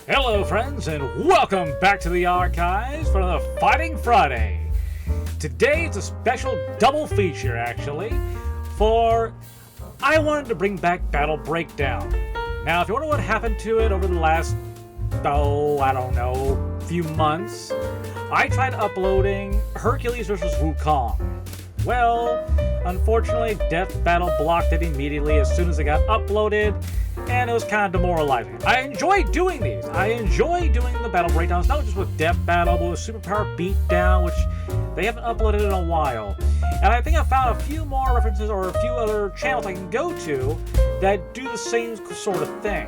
Hello friends, and welcome back to the archives for the Fighting Friday. Today it's a special double feature, actually, for I wanted to bring back Battle Breakdown. Now, if you wonder what happened to it over the last, few months, I tried uploading Hercules vs. Wukong. Well, unfortunately, Deathbattle blocked it immediately as soon as it got uploaded, and it was kind of demoralizing. I enjoy doing these. I enjoy doing the battle breakdowns, not just with Deathbattle, but with Superpower Beatdown, which they haven't uploaded in a while. And I think I found a few more references or a few other channels I can go to that do the same sort of thing.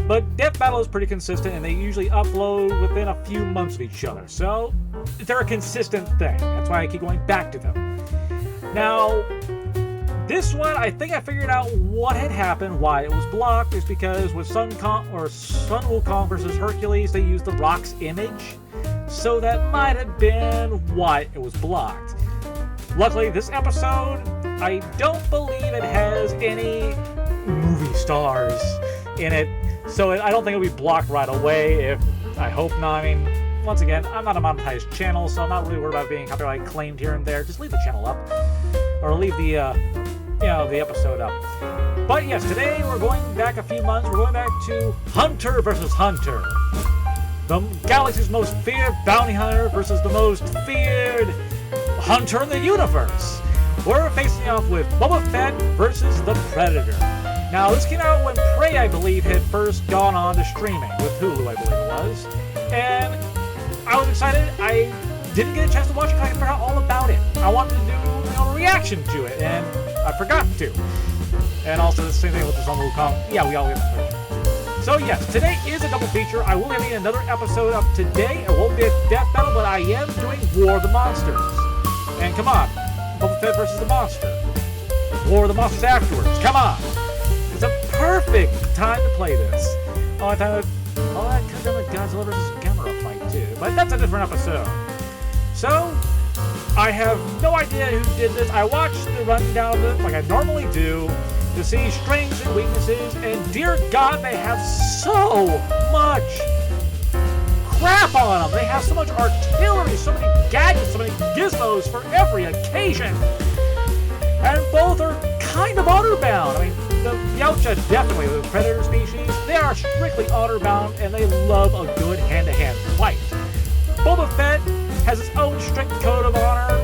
But Deathbattle is pretty consistent, and they usually upload within a few months of each other. So they're a consistent thing. That's why I keep going back to them. Now, this one, I think I figured out what had happened, why it was blocked, is because with Sun Wukong versus Hercules, they used the Rock's image. So that might have been why it was blocked. Luckily, this episode, I don't believe it has any movie stars in it. So I don't think it'll be blocked right away. I hope not. I mean, once again, I'm not a monetized channel, so I'm not really worried about being copyright claimed here and there. Just leave the channel up. Or leave the episode up. But yes, today we're going back a few months. We're going back to Hunter versus Hunter. The galaxy's most feared bounty hunter versus the most feared hunter in the universe. We're facing off with Boba Fett versus the Predator. Now, this came out when Prey, I believe, had first gone on to streaming with Hulu, I believe it was. And I was excited. I didn't get a chance to watch it because I forgot all about it. I wanted to do a reaction to it, and I forgot to. And also the same thing with the Sun Wukong. Yeah, we all get the So yes, today is a double feature. I will be having another episode up today. It won't be a Deathbattle, but I am doing War of the Monsters. And come on, Boba Fett versus the monster. War of the Monsters afterwards. Come on. It's a perfect time to play this. I could have done a Godzilla versus Gamera fight too, but that's a different episode. So, I have no idea who did this. I watched the rundown of it like I normally do to see strengths and weaknesses, and dear God, they have so much crap on them. They have so much artillery, so many gadgets, so many gizmos for every occasion. And both are kind of honor-bound. I mean, the Yautja definitely, the predator species, they are strictly honor-bound, and they love a good hand-to-hand fight. Boba Fett has his own strict code of honor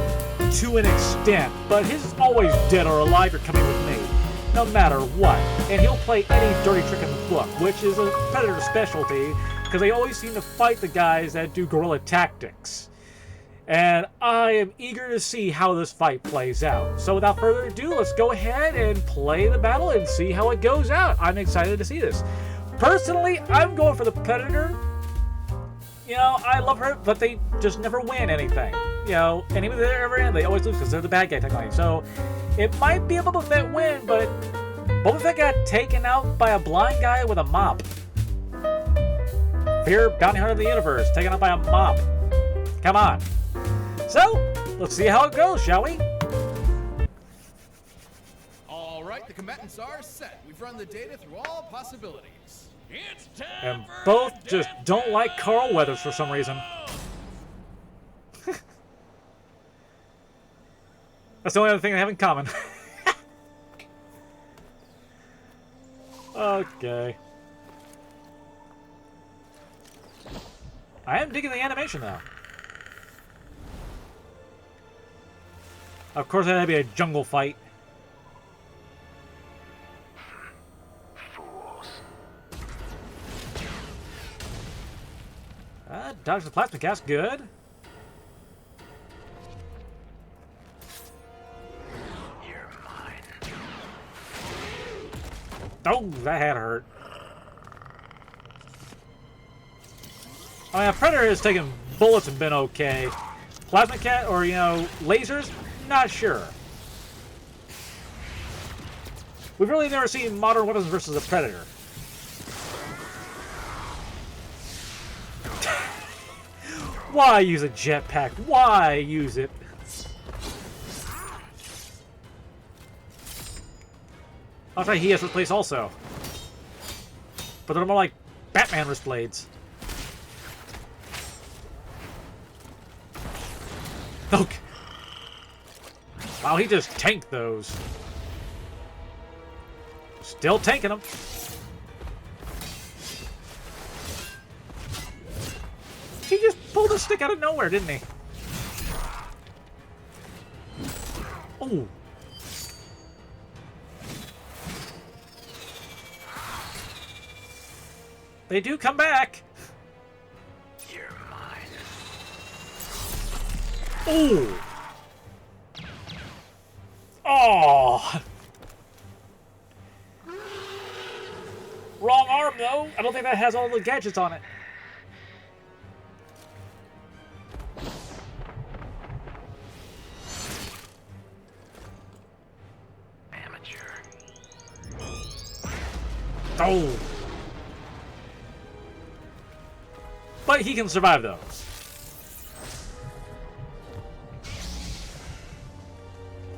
to an extent, but his is always dead or alive or coming with me, no matter what. And he'll play any dirty trick in the book, which is a Predator specialty, because they always seem to fight the guys that do guerrilla tactics. And I am eager to see how this fight plays out. So without further ado, let's go ahead and play the battle and see how it goes out. I'm excited to see this. Personally, I'm going for the Predator. You know, I love her, but they just never win anything. You know, and even if they're ever in, they always lose because they're the bad guy technically. So it might be a Boba Fett win, but Boba Fett got taken out by a blind guy with a mop. Fear bounty hunter of the universe, taken out by a mop. Come on. So, let's see how it goes, shall we? All right, the combatants are set. We've run the data through all possibilities. It's time And for both just don't like Carl Weathers for some reason. That's the only other thing they have in common. Okay. I am digging the animation, though. Of course, that'd be a jungle fight. Dodge the plasma cast, good. You're mine. Oh, that had hurt. I mean, Predator has taken bullets and been okay. Plasma cat, or, lasers? Not sure. We've really never seen modern weapons versus a Predator. Why use a jetpack? Why use it? I'll try he has wrist blades also. But they're more like Batman wrist blades. Okay. Wow, he just tanked those. Still tanking them. He just pulled a stick out of nowhere, didn't he? Oh. They do come back. You're mine. Oh. Oh. Wrong arm, though. I don't think that has all the gadgets on it. Amateur. Oh. But he can survive, though.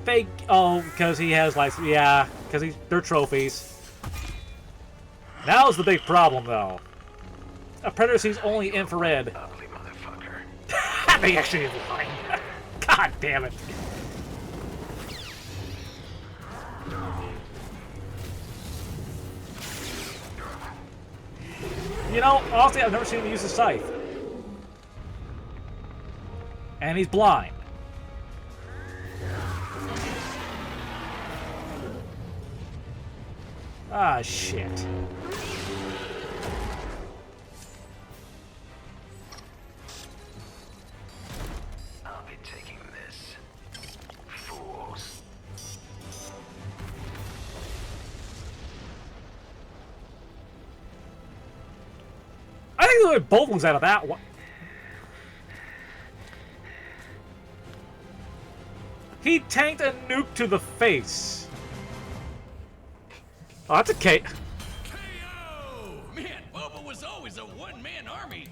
Fake. Oh, because he has like, yeah, because they're trophies. Now's the big problem, though. A predator sees only infrared. Ugly motherfucker. They actually is lying. God damn it. You know, honestly, I've never seen him use a scythe. And he's blind. Ah, shit. I'll be taking this. Fools. I think they would both lose out of that one. He tanked a nuke to the face. Oh, that's a K. KO! Man, Boba was always a one-man army.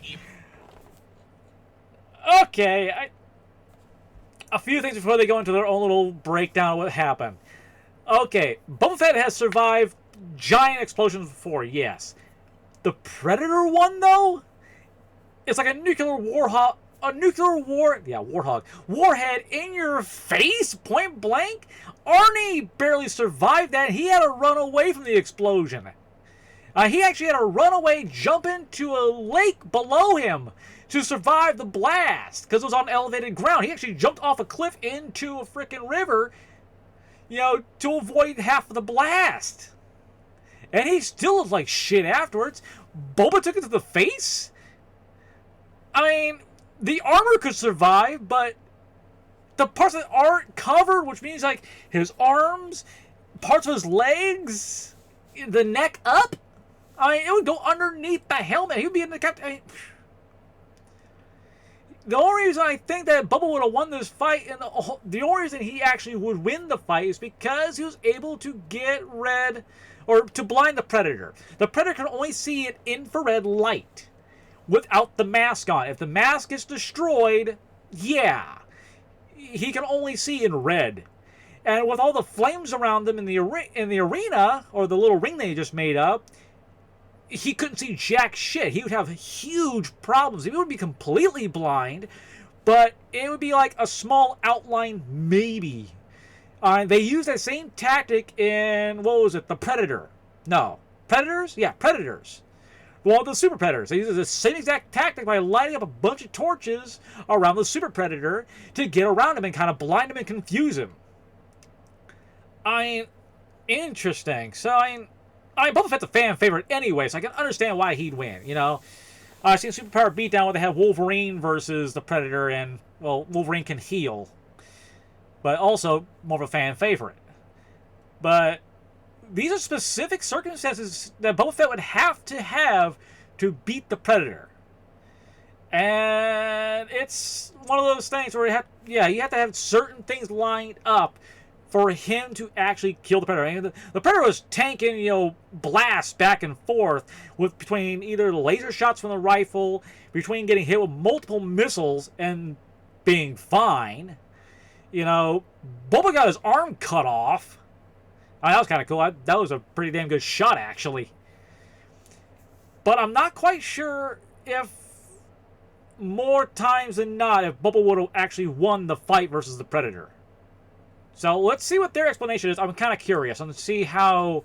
Okay, a few things before they go into their own little breakdown of what happened. Okay, Boba Fett has survived giant explosions before, yes. The Predator one, though? It's like a nuclear warthog. Warhead in your face, point blank? Arnie barely survived that. He had to run away from the explosion. He actually had to run away, jump into a lake below him to survive the blast because it was on elevated ground. He actually jumped off a cliff into a freaking river, you know, to avoid half of the blast. And he still looked like shit afterwards. Boba took it to the face? I mean, the armor could survive, but the parts that aren't covered, which means like his arms, parts of his legs, the neck up, I mean, it would go underneath the helmet. He would be in the captain. I mean, the only reason I think that Bubba would have won this fight, and the only reason he actually would win the fight is because he was able to get red, or to blind the Predator. The Predator can only see in infrared light without the mask on. If the mask is destroyed, yeah, he can only see in red. And with all the flames around him in the arena, or the little ring they just made up, he couldn't see jack shit. He would have huge problems. He would be completely blind, but it would be like a small outline maybe. They used that same tactic in, what was it, the Predator. No. Predators? Yeah, Predators. Well, the Super Predators. They used the same exact tactic by lighting up a bunch of torches around the Super Predator to get around him and kind of blind him and confuse him. I mean, interesting. So, I mean, Boba Fett's a fan favorite anyway, so I can understand why he'd win, you know? I've seen Superpower Beatdown where they have Wolverine versus the Predator, and, well, Wolverine can heal. But also, more of a fan favorite. But these are specific circumstances that Boba Fett would have to beat the Predator. And it's one of those things where you have to have certain things lined up for him to actually kill the Predator. I mean, the Predator was tanking, you know, blasts back and forth between either the laser shots from the rifle, between getting hit with multiple missiles and being fine. You know, Boba got his arm cut off. I mean, that was kind of cool. That was a pretty damn good shot, actually. But I'm not quite sure if more times than not if Boba would have actually won the fight versus the Predator. So let's see what their explanation is. I'm kind of curious. I'm going to see how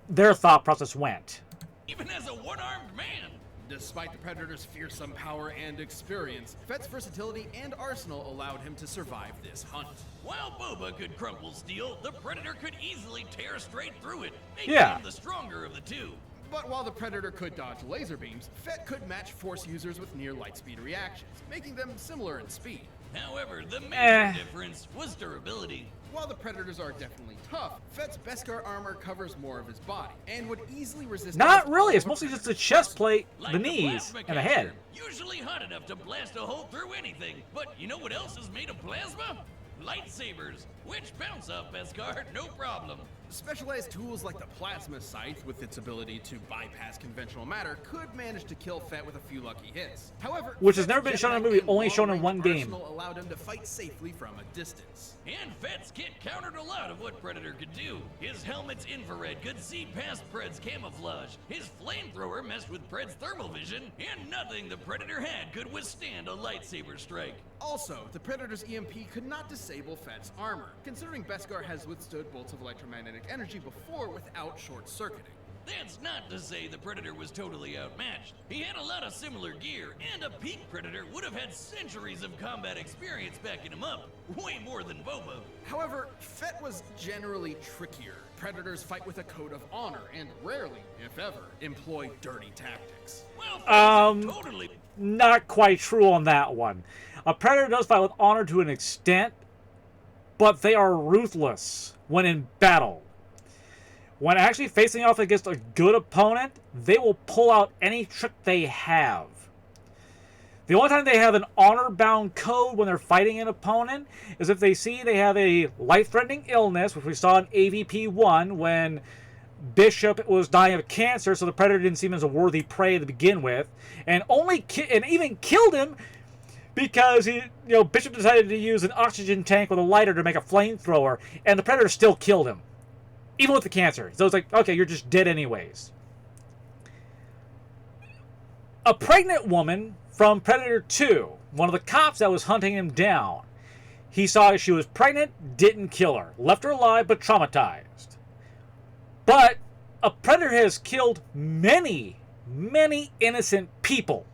their thought process went. Even as a one-armed man. Despite the Predator's fearsome power and experience, Fett's versatility and arsenal allowed him to survive this hunt. While Boba could crumple steel, the Predator could easily tear straight through it, making Yeah. him the stronger of the two. But while the Predator could dodge laser beams, Fett could match Force users with near light speed reactions, making them similar in speed. However, the major difference was durability. While the Predators are definitely tough, Fett's Beskar armor covers more of his body and would easily resist. Not really. It's mostly just the chest plate, Like the knees, plasma and the head. catcher, usually hot enough to blast a hole through anything. But you know what else is made of plasma? Lightsabers, which bounce off Beskar, no problem. Specialized tools like the Plasma Scythe, with its ability to bypass conventional matter, could manage to kill Fett with a few lucky hits. However, Which has Fett's never been shown in a jetpack movie, and only shown in long-range one game. arsenal allowed him to fight safely from a distance. And Fett's kit countered a lot of what Predator could do. His helmet's infrared could see past Pred's camouflage. His flamethrower messed with Pred's thermal vision, and nothing the Predator had could withstand a lightsaber strike. Also, the Predator's EMP could not disable Fett's armor, considering Beskar has withstood bolts of electromagnetic energy before without short-circuiting. That's not to say the Predator was totally outmatched. He had a lot of similar gear, and a peak Predator would have had centuries of combat experience backing him up. Way more than Boba. However, Fett was generally trickier. Predators fight with a code of honor and rarely, if ever, employ dirty tactics. Well, totally. Not quite true on that one. A Predator does fight with honor to an extent, but they are ruthless when in battle. When actually facing off against a good opponent, they will pull out any trick they have. The only time they have an honor-bound code when they're fighting an opponent is if they see they have a life-threatening illness, which we saw in AVP-1 when Bishop was dying of cancer, so the Predator didn't see him as a worthy prey to begin with, and even killed him because Bishop decided to use an oxygen tank with a lighter to make a flamethrower, and the Predator still killed him, even with the cancer. So it's like, okay, you're just dead anyways. A pregnant woman from Predator 2, one of the cops that was hunting him down, he saw she was pregnant, didn't kill her, left her alive but traumatized. But a Predator has killed many, many innocent people.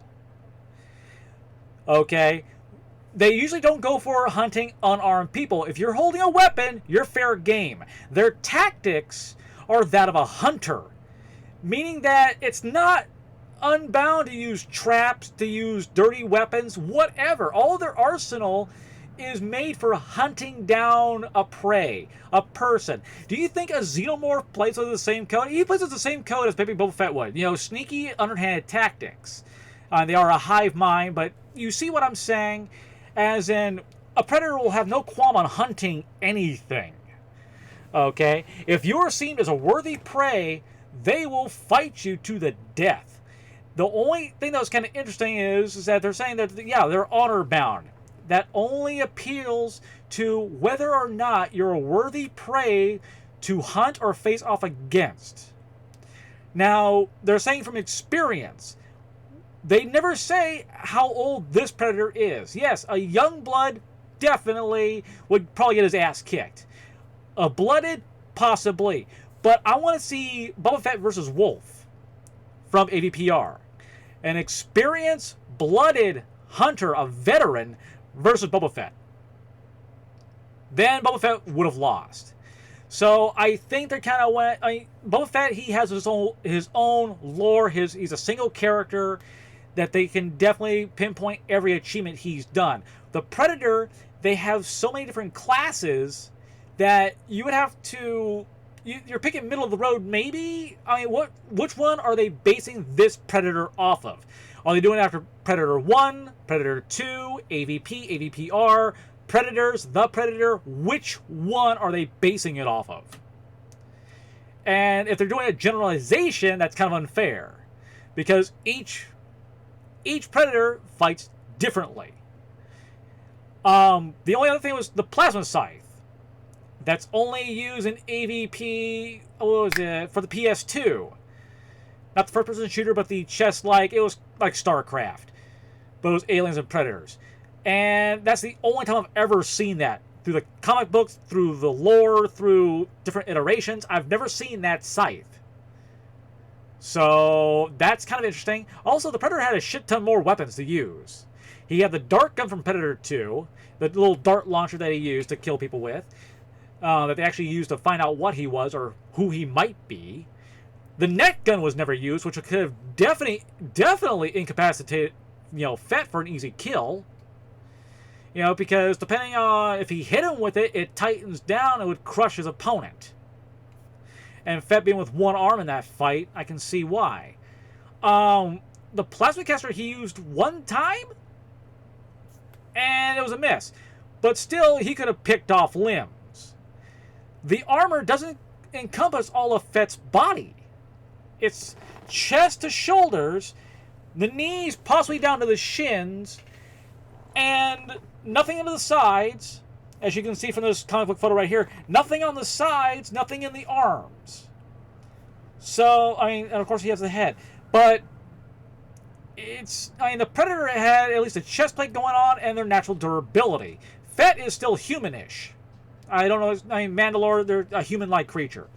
Okay? They usually don't go for hunting unarmed people. If you're holding a weapon, you're fair game. Their tactics are that of a hunter, meaning that it's not unbound to use traps, to use dirty weapons, whatever. All of their arsenal is made for hunting down a prey, a person. Do you think a xenomorph plays with the same code? He plays with the same code as Baby Boba Fett would. Sneaky, underhanded tactics. They are a hive mind, but you see what I'm saying? As in, a Predator will have no qualm on hunting anything. Okay? If you're seen as a worthy prey, they will fight you to the death. The only thing that was kind of interesting is that they're saying that, yeah, they're honor bound. That only appeals to whether or not you're a worthy prey to hunt or face off against. Now, they're saying from experience, they never say how old this Predator is. Yes, a young blood definitely would probably get his ass kicked. A blooded, possibly. But I want to see Boba Fett versus Wolf from AVPR. An experienced, blooded hunter, a veteran, versus Boba Fett. Then Boba Fett would have lost. So I think they kind of went... Boba Fett, he has his own lore. He's a single character that they can definitely pinpoint every achievement he's done. The Predator, they have so many different classes that you would have to... You're picking middle of the road, maybe? Which one are they basing this Predator off of? Are they doing it after Predator 1, Predator 2, AVP, AVPR, Predators, The Predator? Which one are they basing it off of? And if they're doing a generalization, that's kind of unfair. Because each Predator fights differently. The only other thing was the Plasma Scythe. That's only used in AVP, for the PS2. Not the first-person shooter, but the chess-like, it was like StarCraft. those aliens and predators. And that's the only time I've ever seen that. Through the comic books, through the lore, through different iterations, I've never seen that scythe. So that's kind of interesting. Also, the Predator had a shit ton more weapons to use. He had the dart gun from Predator 2, the little dart launcher that he used to kill people with, that they actually used to find out what he was or who he might be. The net gun was never used, which could have definitely incapacitated, Fett for an easy kill. Because depending on if he hit him with it, it tightens down and would crush his opponent. And Fett being with one arm in that fight, I can see why. The plasma caster he used one time, and it was a miss. But still, he could have picked off limbs. The armor doesn't encompass all of Fett's body. It's chest to shoulders, the knees possibly down to the shins, and nothing into the sides, as you can see from this comic book photo right here. Nothing on the sides, nothing in the arms. So, and of course he has the head. But, the Predator had at least a chest plate going on and their natural durability. Fett is still humanish. I don't know, Mandalore, they're a human-like creature.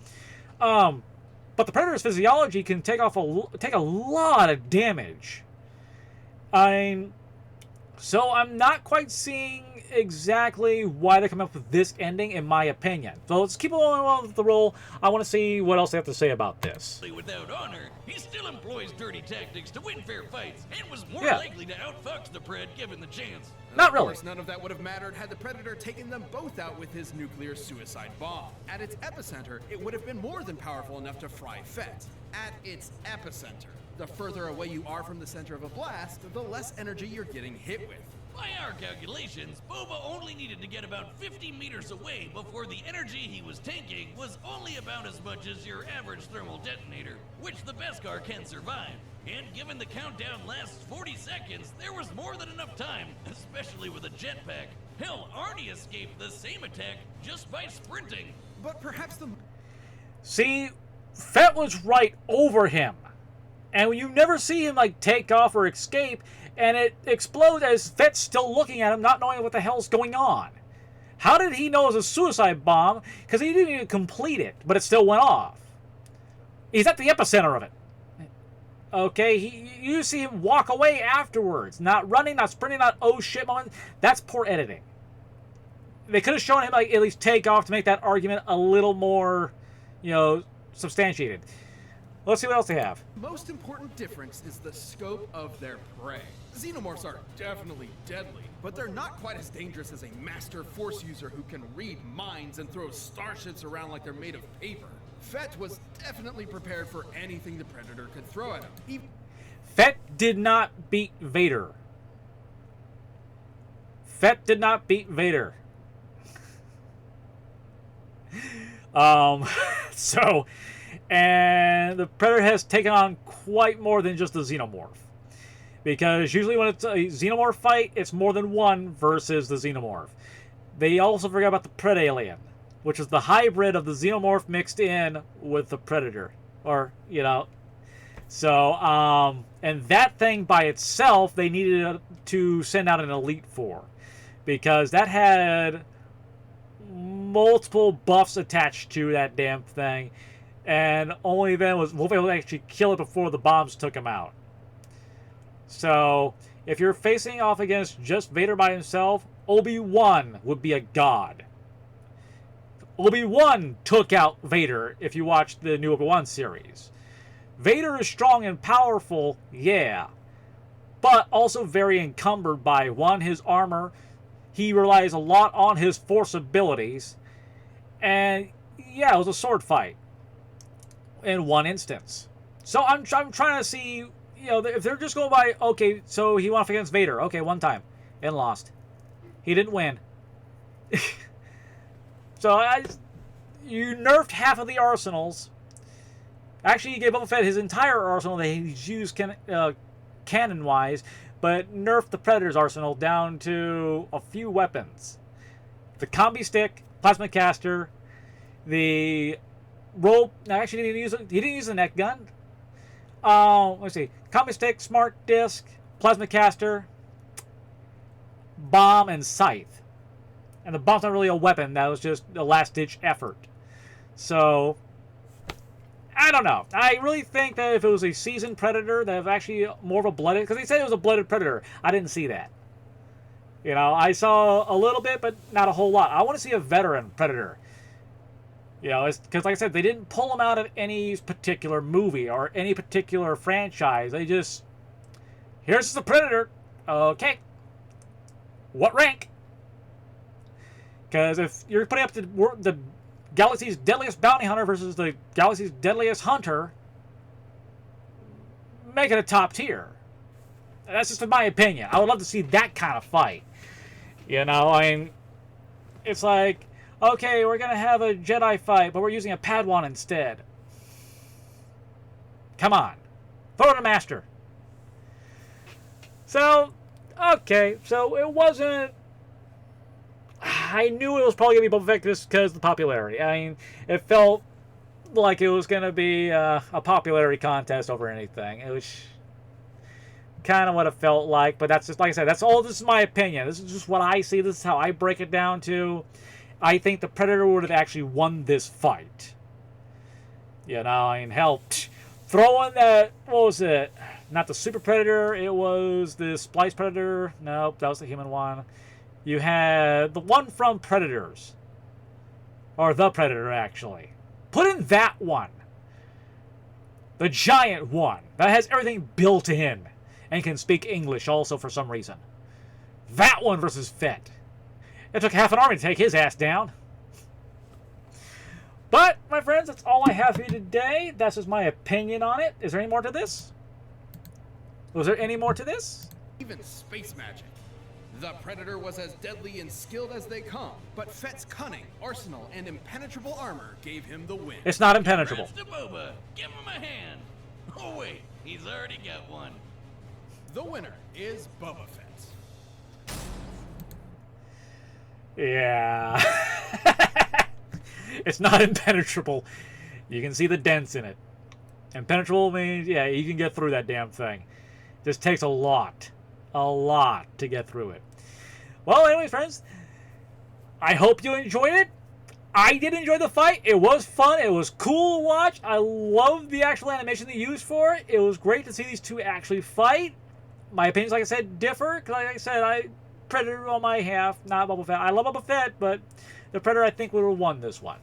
But the Predator's physiology can take a lot of damage. So I'm not quite seeing exactly why they come up with this ending, in my opinion. So let's keep on with the roll. I want to see what else they have to say about this. Without honor, he still employs dirty tactics to win fair fights, and was more Yeah. likely to outfox the Pred given the chance. Not Of really. course, none of that would have mattered had the Predator taken them both out with his nuclear suicide bomb. At its epicenter, it would have been more than powerful enough to fry Fett. At its epicenter. The further away you are from the center of a blast, the less energy you're getting hit with. By our calculations, Boba only needed to get about 50 meters away before the energy he was taking was only about as much as your average thermal detonator, which the Beskar can survive. And given the countdown lasts 40 seconds, there was more than enough time, especially with a jetpack. Hell, Arnie escaped the same attack just by sprinting. But perhaps the... See, Fett was right over him. And you never see him, take off or escape, and it explodes as Fett's still looking at him, not knowing what the hell's going on. How did he know it was a suicide bomb? Because he didn't even complete it, but it still went off. He's at the epicenter of it. Okay, you see him walk away afterwards. Not running, not sprinting, not oh shit moment. That's poor editing. They could have shown him, at least take off to make that argument a little more, substantiated. Let's see what else they have. most important difference is the scope of their prey. Xenomorphs are definitely deadly, but they're not quite as dangerous as a master force user who can read minds and throw starships around like they're made of paper. Fett was definitely prepared for anything the Predator could throw at him. Fett did not beat Vader. Fett did not beat Vader. And the Predator has taken on quite more than just the Xenomorph. Because usually when it's a Xenomorph fight, it's more than one versus the Xenomorph. They also forgot about the Pred Alien, which is the hybrid of the Xenomorph mixed in with the Predator. And that thing by itself, they needed to send out an Elite for. Because that had multiple buffs attached to that damn thing. And only then was Wolf able to actually kill it before the bombs took him out. So, if you're facing off against just Vader by himself, Obi-Wan would be a god. Obi-Wan took out Vader if you watch the new Obi-Wan series. Vader is strong and powerful, yeah. But also very encumbered by, one, his armor. He relies a lot on his force abilities. And, yeah, it was a sword fight. In one instance. So I'm trying to see, if they're just going by, okay, so he went off against Vader. Okay, one time. And lost. He didn't win. You nerfed half of the arsenals. Actually, you gave Boba Fett his entire arsenal that he's used canon-wise, but nerfed the Predator's arsenal down to a few weapons. The combi stick, plasma caster, the rope. No, actually, he didn't use the net gun. Let's see. Combi stick, smart disc, plasma caster, bomb and scythe. And the bomb's not really a weapon. That was just a last-ditch effort. So, I don't know. I really think that if it was a seasoned Predator, that was actually more of a blooded... Because they said it was a blooded Predator. I didn't see that. You know, I saw a little bit, but not a whole lot. I want to see a veteran Predator. You know, because like I said, they didn't pull him out of any particular movie or any particular franchise. They just... Here's the Predator. Okay. What rank? Because if you're putting up the galaxy's deadliest bounty hunter versus the galaxy's deadliest hunter, make it a top tier. That's just in my opinion. I would love to see that kind of fight. You know, I mean, it's like, okay, we're going to have a Jedi fight, but we're using a Padawan instead. Come on. Throw it a master. So, okay, so it wasn't... I knew it was probably going to be Boba Fett just because of the popularity. I mean, it felt like it was going to be a popularity contest over anything. It was kind of what it felt like, but that's just, like I said, that's all. This is my opinion. This is just what I see. This is how I break it down to. I think the Predator would have actually won this fight. You know, I mean, hell, throw in that, what was it? Not the Super Predator, it was the Splice Predator. Nope, that was the human one. You had the one from Predators. Or the Predator, actually. Put in that one. The giant one. That has everything built in. And can speak English also for some reason. That one versus Fett. It took half an army to take his ass down. But, my friends, that's all I have for you today. That's just my opinion on it. Is there any more to this? Was there any more to this? Even space magic. The Predator was as deadly and skilled as they come, but Fett's cunning, arsenal, and impenetrable armor gave him the win. It's not impenetrable. Congrats to Boba. Give him a hand. Oh wait, he's already got one. The winner is Boba Fett. Yeah. It's not impenetrable. You can see the dents in it. Impenetrable means, yeah, you can get through that damn thing. Just takes a lot to get through it. Well, anyways, friends, I hope you enjoyed it. I did enjoy the fight. It was fun. It was cool to watch. I love the actual animation they used for it. It was great to see these two actually fight. My opinions, like I said, differ. Like I said, Predator on my half, not Boba Fett. I love Boba Fett, but the Predator, I think, would have won this one.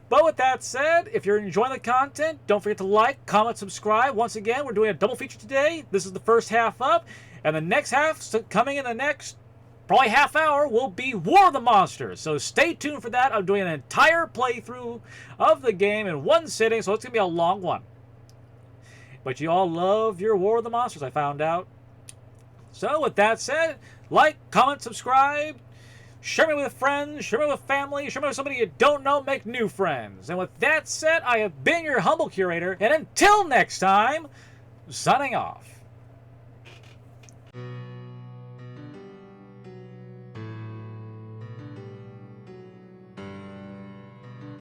But with that said, if you're enjoying the content, don't forget to like, comment, subscribe. Once again, we're doing a double feature today. This is the first half up, and the next half, coming in the next probably half hour, will be War of the Monsters. So stay tuned for that. I'm doing an entire playthrough of the game in one sitting, so it's going to be a long one. But you all love your War of the Monsters, I found out. So with that said, like, comment, subscribe. Share me with friends, share me with family, share me with somebody you don't know, make new friends. And with that said, I have been your humble curator, and until next time, signing off.